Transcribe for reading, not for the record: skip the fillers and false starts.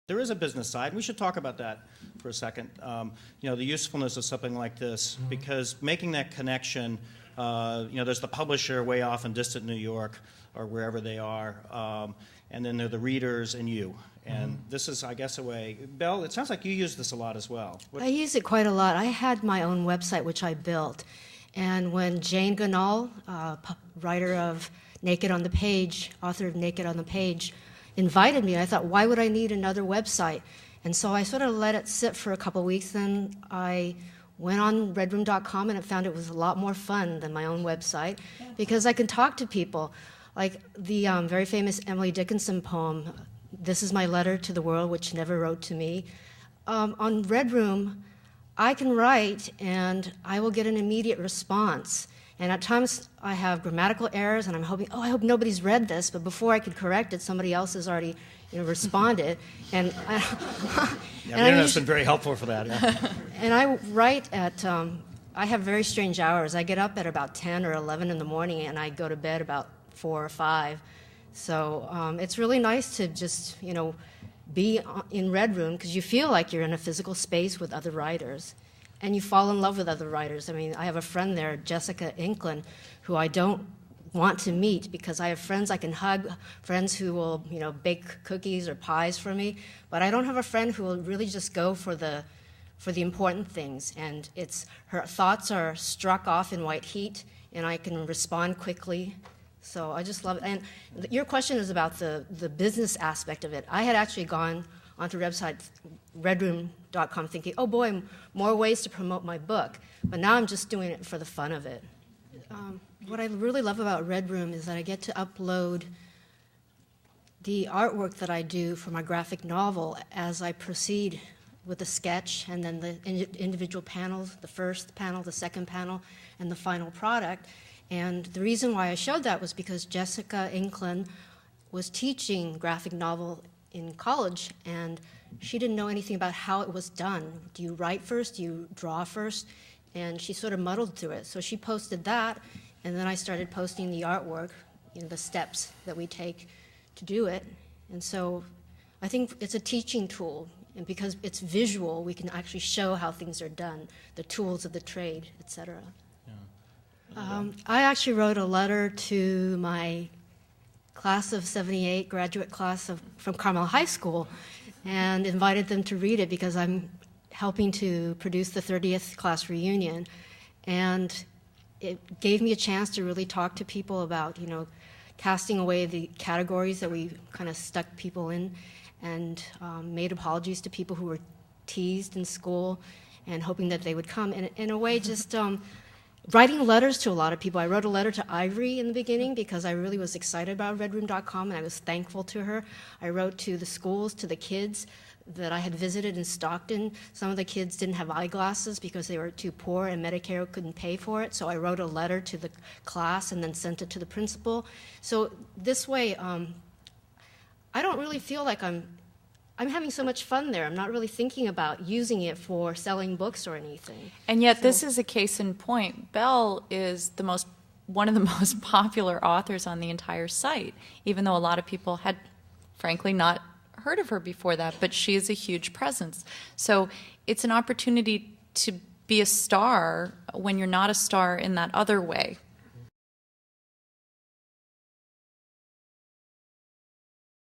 There is a business side. We should talk about that for a second. The usefulness of something like this, because making that connection, there's the publisher way off in distant New York or wherever they are, and then there are the readers and you. And this is, I guess, a way. Belle, it sounds like you use this a lot as well. I use it quite a lot. I had my own website, which I built. And when Jane Goodall, writer of Naked on the Page, author of Naked on the Page, invited me, I thought, why would I need another website? And so I sort of let it sit for a couple of weeks. Then I went on redroom.com and I found it was a lot more fun than my own website because I can talk to people. Like the very famous Emily Dickinson poem, "This is my letter to the world which never wrote to me." On Red Room, I can write and I will get an immediate response. And at times I have grammatical errors and I'm hoping, I hope nobody's read this, but before I could correct it, somebody else has already responded. And the internet's been very helpful for that. Yeah. And I write at, I have very strange hours. I get up at about 10 or 11 in the morning and I go to bed about 4 or 5. So it's really nice to just, be in Red Room because you feel like you're in a physical space with other writers. And you fall in love with other writers. I mean, I have a friend there, Jessica Inklin, who I don't want to meet because I have friends I can hug, friends who will, bake cookies or pies for me. But I don't have a friend who will really just go for the important things. And her thoughts are struck off in white heat, and I can respond quickly. So I just love it. And your question is about the business aspect of it. I had actually gone onto the website redroom.com thinking, oh boy, more ways to promote my book. But now I'm just doing it for the fun of it. What I really love about Red Room is that I get to upload the artwork that I do for my graphic novel as I proceed with the sketch and then the individual panels, the first panel, the second panel, and the final product. And the reason why I showed that was because Jessica Inklin was teaching graphic novel in college, and she didn't know anything about how it was done. Do you write first? Do you draw first? And she sort of muddled through it. So she posted that, and then I started posting the artwork, the steps that we take to do it. And so I think it's a teaching tool, and because it's visual, we can actually show how things are done, the tools of the trade, etc. Yeah. I actually wrote a letter to my class of 78, graduate class from Carmel High School, and invited them to read it because I'm helping to produce the 30th class reunion. And it gave me a chance to really talk to people about, casting away the categories that we kind of stuck people in, and made apologies to people who were teased in school and hoping that they would come. And in a way, just writing letters to a lot of people. I wrote a letter to Ivory in the beginning because I really was excited about redroom.com and I was thankful to her. I wrote to the schools, to the kids that I had visited in Stockton. Some of the kids didn't have eyeglasses because they were too poor and Medicare couldn't pay for it. So I wrote a letter to the class and then sent it to the principal. So this way, I don't really feel like I'm having so much fun there. I'm not really thinking about using it for selling books or anything. And yet this is a case in point. Belle is one of the most popular authors on the entire site, even though a lot of people had, frankly, not heard of her before that, but she is a huge presence. So it's an opportunity to be a star when you're not a star in that other way.